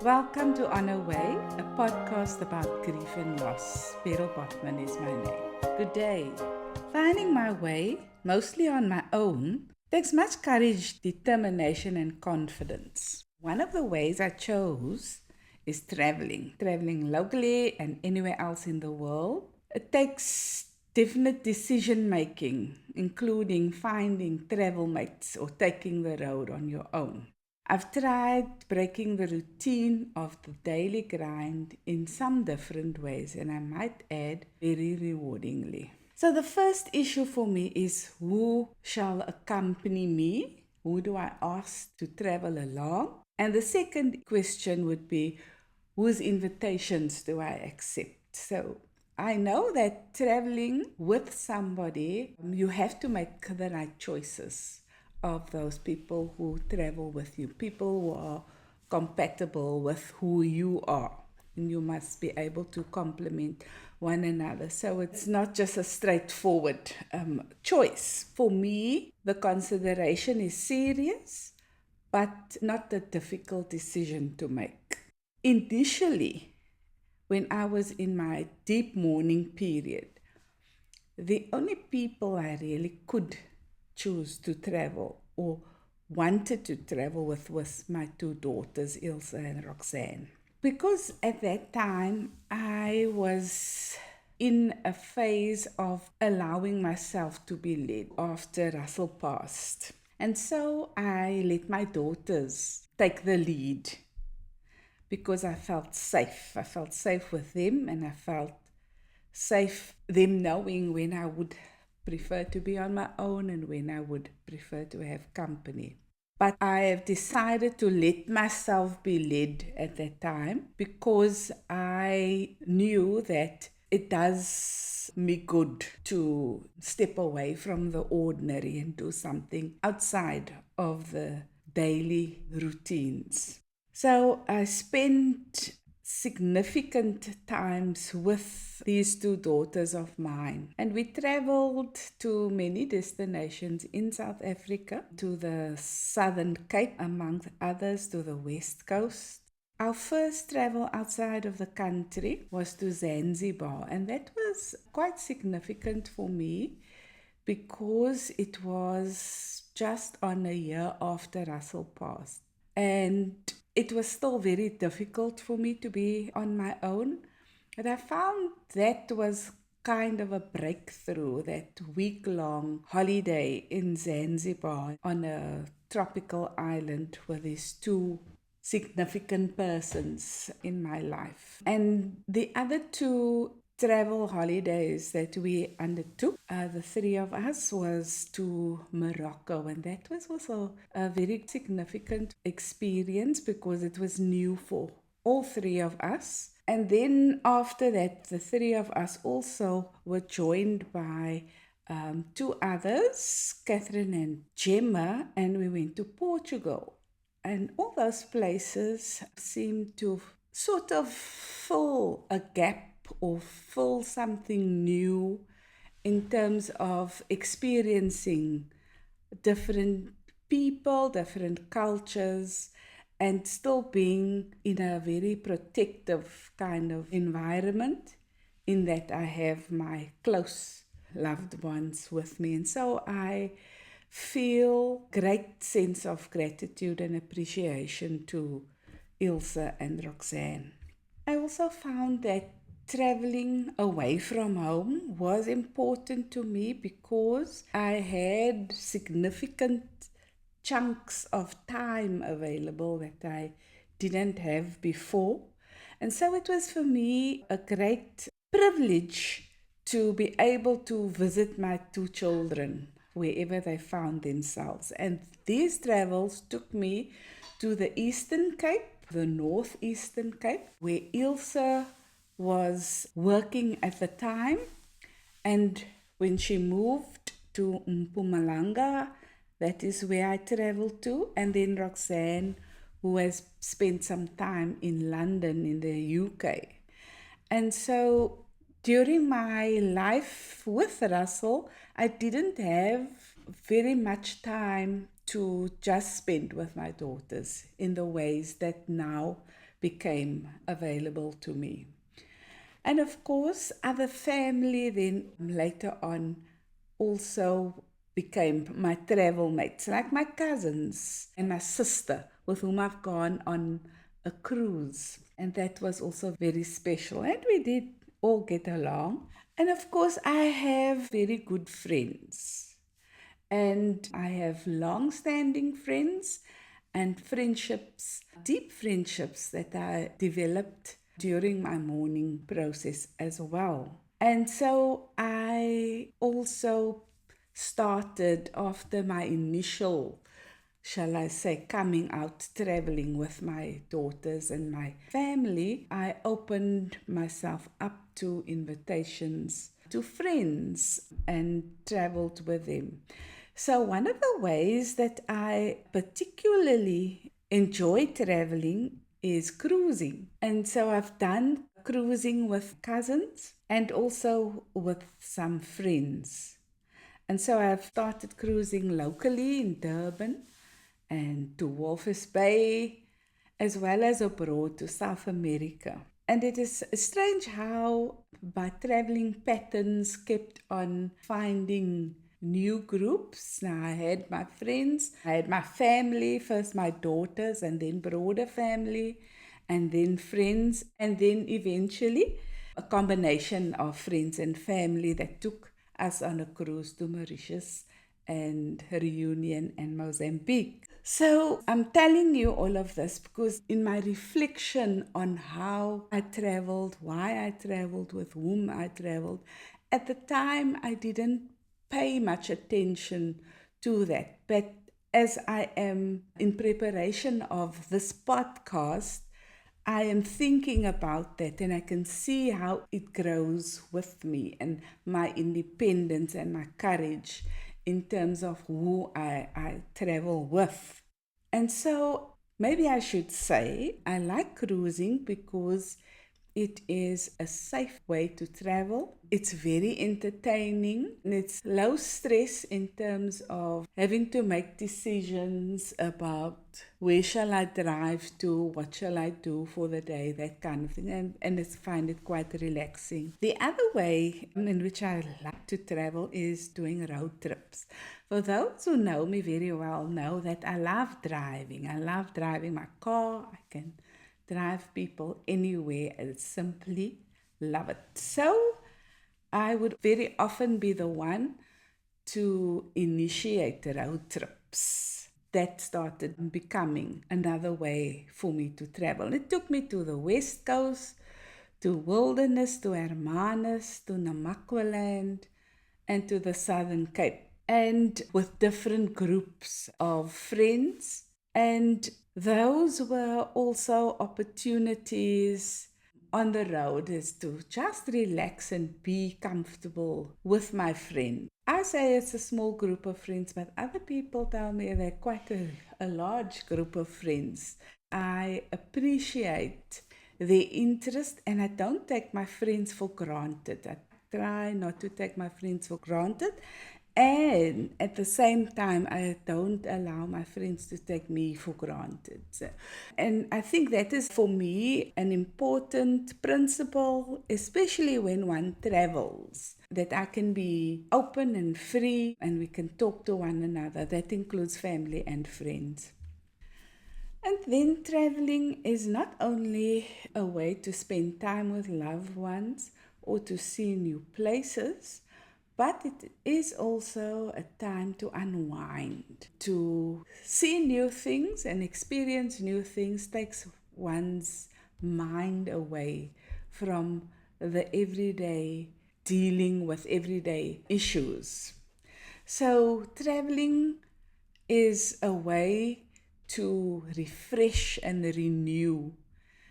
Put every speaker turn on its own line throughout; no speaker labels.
Welcome to On a Way, a podcast about grief and loss. Beryl Bachman is my name. Good day. Finding my way, mostly on my own, takes much courage, determination, and confidence. One of the ways I chose is traveling locally and anywhere else in the world. It takes definite decision making, including finding travel mates or taking the road on your own. I've tried breaking the routine of the daily grind in some different ways, and I might add, very rewardingly. So, the first issue for me is who shall accompany me? Who do I ask to travel along? And the second question would be, whose invitations do I accept? So, I know that traveling with somebody, you have to make the right choices of those people who travel with you, people who are compatible with who you are. And you must be able to complement one another. So it's not just a straightforward choice. For me, the consideration is serious, but not a difficult decision to make. Initially, when I was in my deep mourning period, the only people I really could choose to travel or wanted to travel with was my two daughters, Ilse and Roxanne. Because at that time I was in a phase of allowing myself to be led after Russell passed. And so I let my daughters take the lead because I felt safe. I felt safe with them, and I felt safe them knowing when I would prefer to be on my own and when I would prefer to have company. But I have decided to let myself be led at that time because I knew that it does me good to step away from the ordinary and do something outside of the daily routines. So I spent significant times with these two daughters of mine, and we traveled to many destinations in South Africa, to the Southern Cape, among others, to the West Coast. Our first travel outside of the country was to Zanzibar, and that was quite significant for me because it was just on a year after Russell passed. And it was still very difficult for me to be on my own. But I found that was kind of a breakthrough, that week-long holiday in Zanzibar on a tropical island with these two significant persons in my life. And the other two travel holidays that we undertook, the three of us, was to Morocco, and that was also a very significant experience because it was new for all three of us. And then after that, the three of us also were joined by two others, Catherine and Gemma, and we went to Portugal. And all those places seemed to sort of fill a gap or fill something new in terms of experiencing different people, different cultures, and still being in a very protective kind of environment, in that I have my close loved ones with me. And so I feel great sense of gratitude and appreciation to Ilse and Roxanne. I also found that traveling away from home was important to me because I had significant chunks of time available that I didn't have before. And so it was for me a great privilege to be able to visit my two children wherever they found themselves. And these travels took me to the Eastern Cape, the Northeastern Cape, where Ilse was working at the time. And when she moved to Mpumalanga, that is where I traveled to. And then Roxanne, who has spent some time in London in the UK. And so during my life with Russell, I didn't have very much time to just spend with my daughters in the ways that now became available to me. And of course, other family then later on also became my travel mates, like my cousins and my sister, with whom I've gone on a cruise. And that was also very special. And we did all get along. And of course, I have very good friends. And I have long standing friends and friendships, deep friendships that I developed during my mourning process as well. And so I also started after my initial, shall I say, coming out traveling with my daughters and my family, I opened myself up to invitations to friends and traveled with them. So, one of the ways that I particularly enjoy traveling is cruising. And so, I've done cruising with cousins and also with some friends. And so, I've started cruising locally in Durban and to Walvis Bay, as well as abroad to South America. And it is strange how my traveling patterns kept on finding new groups. Now I had my friends, I had my family, first my daughters, and then broader family, and then friends, and then eventually a combination of friends and family that took us on a cruise to Mauritius and Reunion and Mozambique. So I'm telling you all of this because in my reflection on how I traveled, why I traveled, with whom I traveled, at the time I didn't pay much attention to that. But as I am in preparation of this podcast, I am thinking about that and I can see how it grows with me and my independence and my courage in terms of who I travel with. And so maybe I should say I like cruising because it is a safe way to travel. It's very entertaining and it's low stress in terms of having to make decisions about where shall I drive to, what shall I do for the day, that kind of thing. And I find it quite relaxing. The other way in which I like to travel is doing road trips. For those who know me very well know that I love driving. I love driving my car. I can drive people anywhere and simply love it. So I would very often be the one to initiate road trips. That started becoming another way for me to travel. It took me to the West Coast, to Wilderness, to Hermanus, to Namaqualand, and to the Southern Cape. And with different groups of friends. And those were also opportunities on the road is to just relax and be comfortable with my friend. I say it's a small group of friends, but other people tell me they're quite a large group of friends. I appreciate their interest and I don't take my friends for granted. I try not to take my friends for granted. And at the same time, I don't allow my friends to take me for granted. And I think that is for me an important principle, especially when one travels, that I can be open and free and we can talk to one another. That includes family and friends. And then traveling is not only a way to spend time with loved ones or to see new places, but it is also a time to unwind, to see new things and experience new things takes one's mind away from the everyday dealing with everyday issues. So traveling is a way to refresh and renew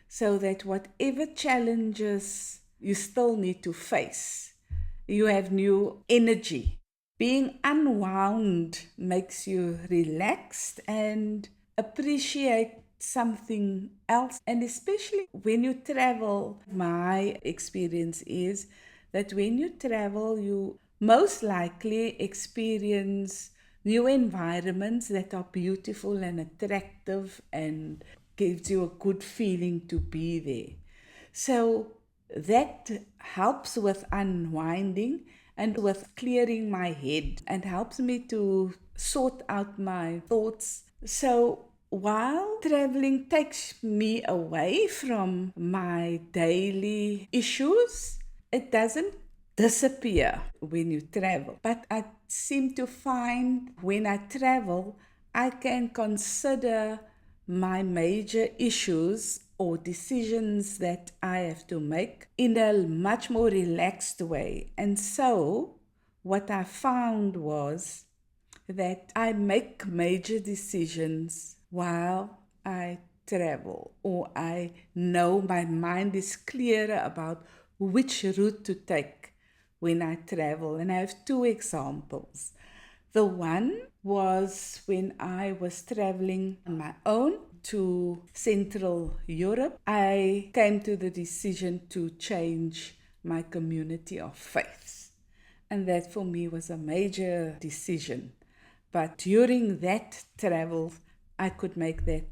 so that whatever challenges you still need to face, you have new energy. Being unwound makes you relaxed and appreciate something else. And especially when you travel, my experience is that when you travel, you most likely experience new environments that are beautiful and attractive and gives you a good feeling to be there. So that helps with unwinding and with clearing my head and helps me to sort out my thoughts. So while traveling takes me away from my daily issues, it doesn't disappear when you travel. But I seem to find when I travel, I can consider my major issues or decisions that I have to make in a much more relaxed way. And so, what I found was that I make major decisions while I travel, or I know my mind is clearer about which route to take when I travel. And I have two examples. The one was when I was traveling on my own to Central Europe. I came to the decision to change my community of faith. And that for me was a major decision. But during that travel, I could make that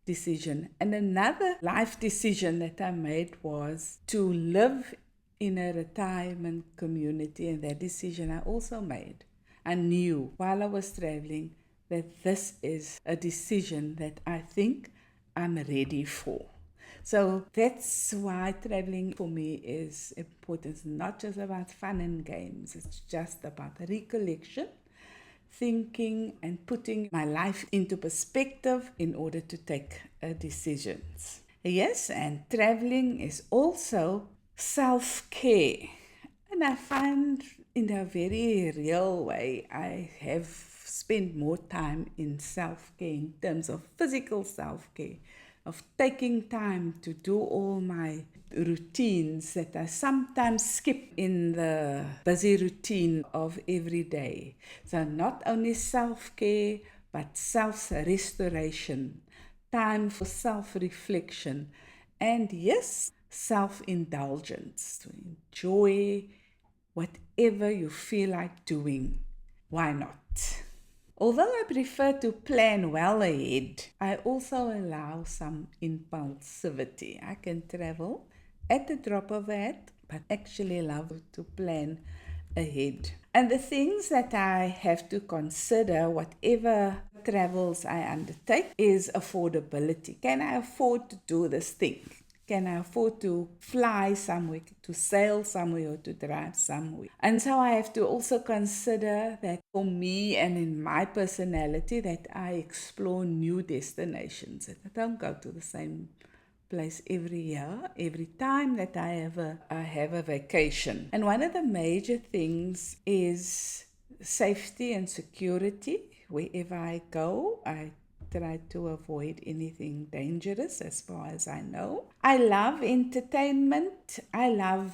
decision. And another life decision that I made was to live in a retirement community. And that decision I also made. I knew while I was traveling that this is a decision that I think I'm ready for. So that's why traveling for me is important. It's not just about fun and games. It's just about recollection, thinking, and putting my life into perspective in order to take decisions. Yes, and traveling is also self-care. And I find in a very real way, I have spent more time in self-care in terms of physical self-care, of taking time to do all my routines that I sometimes skip in the busy routine of every day. So not only self-care, but self-restoration, time for self-reflection, and yes, self-indulgence, to enjoy whatever you feel like doing. Why not? Although I prefer to plan well ahead, I also allow some impulsivity. I can travel at the drop of a hat, but actually love to plan ahead. And the things that I have to consider, whatever travels I undertake, is affordability. Can I afford to do this thing? Can I afford to fly somewhere, to sail somewhere, or to drive somewhere? And so I have to also consider that for me and in my personality, that I explore new destinations. That I don't go to the same place every year, every time that I have a vacation. And one of the major things is safety and security. Wherever I go, I try to avoid anything dangerous as far as I know. I love entertainment. I love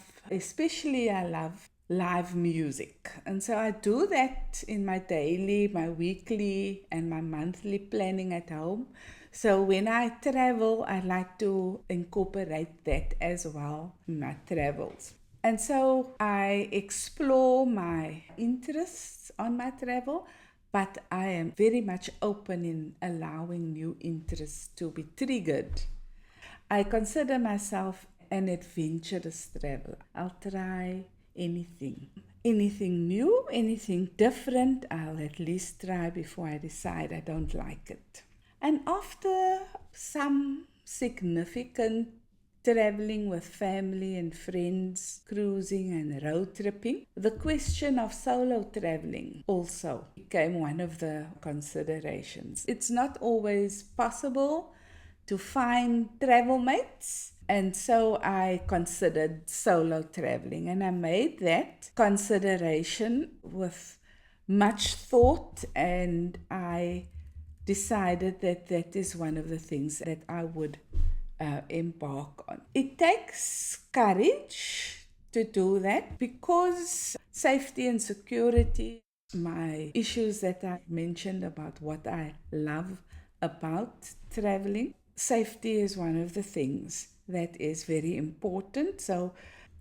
live music. And so I do that in my daily, my weekly, and my monthly planning at home. So when I travel, I like to incorporate that as well in my travels. And so I explore my interests on my travel, but I am very much open in allowing new interests to be triggered. I consider myself an adventurous traveler. I'll try anything. Anything new, anything different, I'll at least try before I decide I don't like it. And after some significant traveling with family and friends, cruising and road tripping, the question of solo traveling also became one of the considerations. It's not always possible to find travel mates, and so I considered solo traveling, and I made that consideration with much thought, and I decided that that is one of the things that I would embark on. It takes courage to do that because safety and security, my issues that I mentioned about what I love about traveling, safety is one of the things that is very important. So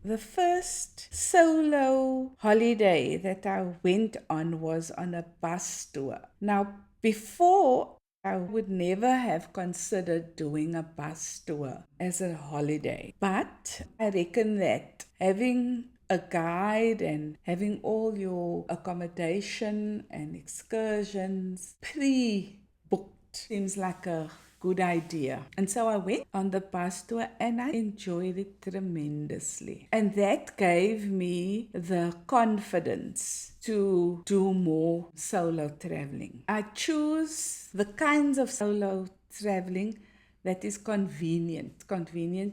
The first solo holiday that I went on was on a bus tour. Now, before, I would never have considered doing a bus tour as a holiday. But I reckon that having a guide and having all your accommodation and excursions pre-booked seems like a good idea. And so I went on the bus tour and I enjoyed it tremendously. And that gave me the confidence to do more solo traveling. I choose the kinds of solo traveling that is convenient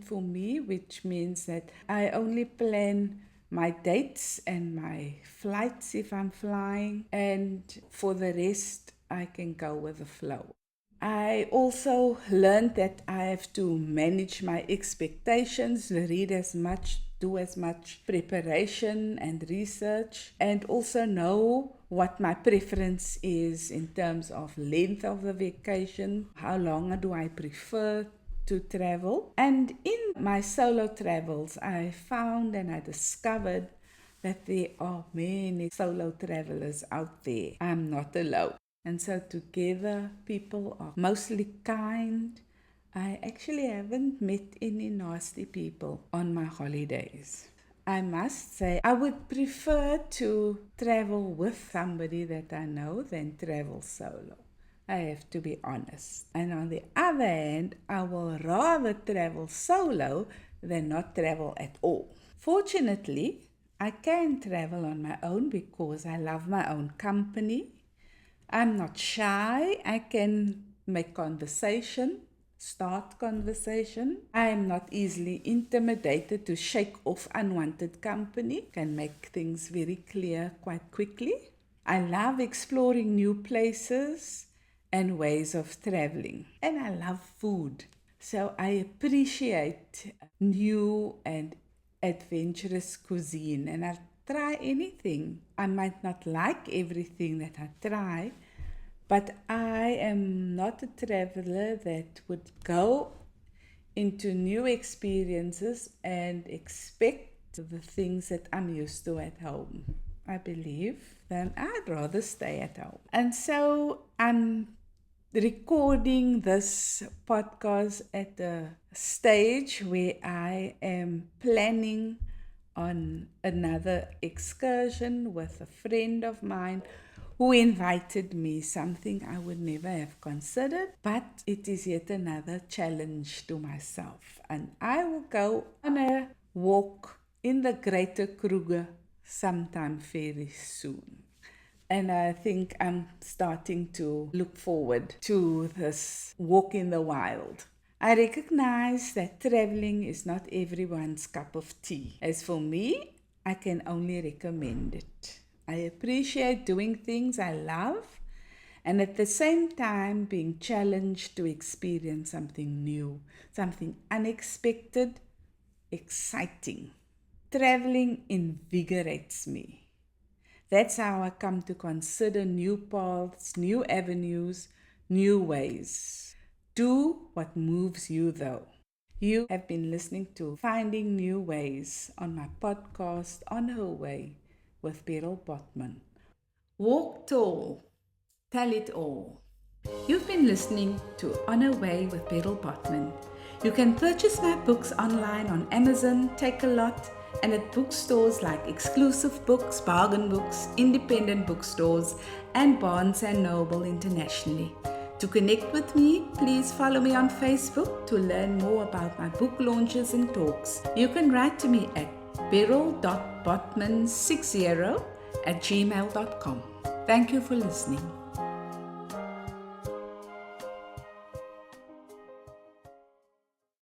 for me, which means that I only plan my dates and my flights if I'm flying, and for the rest I can go with the flow. I also learned that I have to manage my expectations, read as much, do as much preparation and research, and also know what my preference is in terms of length of the vacation, how long do I prefer to travel. And in my solo travels, I found and I discovered that there are many solo travelers out there. I'm not alone. And so together, people are mostly kind. I actually haven't met any nasty people on my holidays. I must say, I would prefer to travel with somebody that I know than travel solo. I have to be honest. And on the other hand, I will rather travel solo than not travel at all. Fortunately, I can travel on my own because I love my own company. I'm not shy. I can make conversation, start conversation. I am not easily intimidated to shake off unwanted company. Can make things very clear quite quickly. I love exploring new places and ways of traveling. And I love food. So I appreciate new and adventurous cuisine, and I'll try anything. I might not like everything that I try, but I am not a traveler that would go into new experiences and expect the things that I'm used to at home. I believe then I'd rather stay at home. And so I'm recording this podcast at a stage where I am planning on another excursion with a friend of mine who invited me, something I would never have considered, but it is yet another challenge to myself. And I will go on a walk in the Greater Kruger sometime very soon. And I think I'm starting to look forward to this walk in the wild. I recognize that traveling is not everyone's cup of tea. As for me, I can only recommend it. I appreciate doing things I love and at the same time being challenged to experience something new, something unexpected, exciting. Traveling invigorates me. That's how I come to consider new paths, new avenues, new ways. Do what moves you though. You have been listening to Finding New Ways on my podcast On Her Way with Beryl Botman. Walk tall, tell it all. You've been listening to On Her Way with Beryl Botman. You can purchase my books online on Amazon, Takealot, and at bookstores like Exclusive Books, Bargain Books, independent bookstores, and Barnes & Noble internationally. To connect with me, please follow me on Facebook to learn more about my book launches and talks. You can write to me at beryl.botman60@gmail.com. Thank you for listening.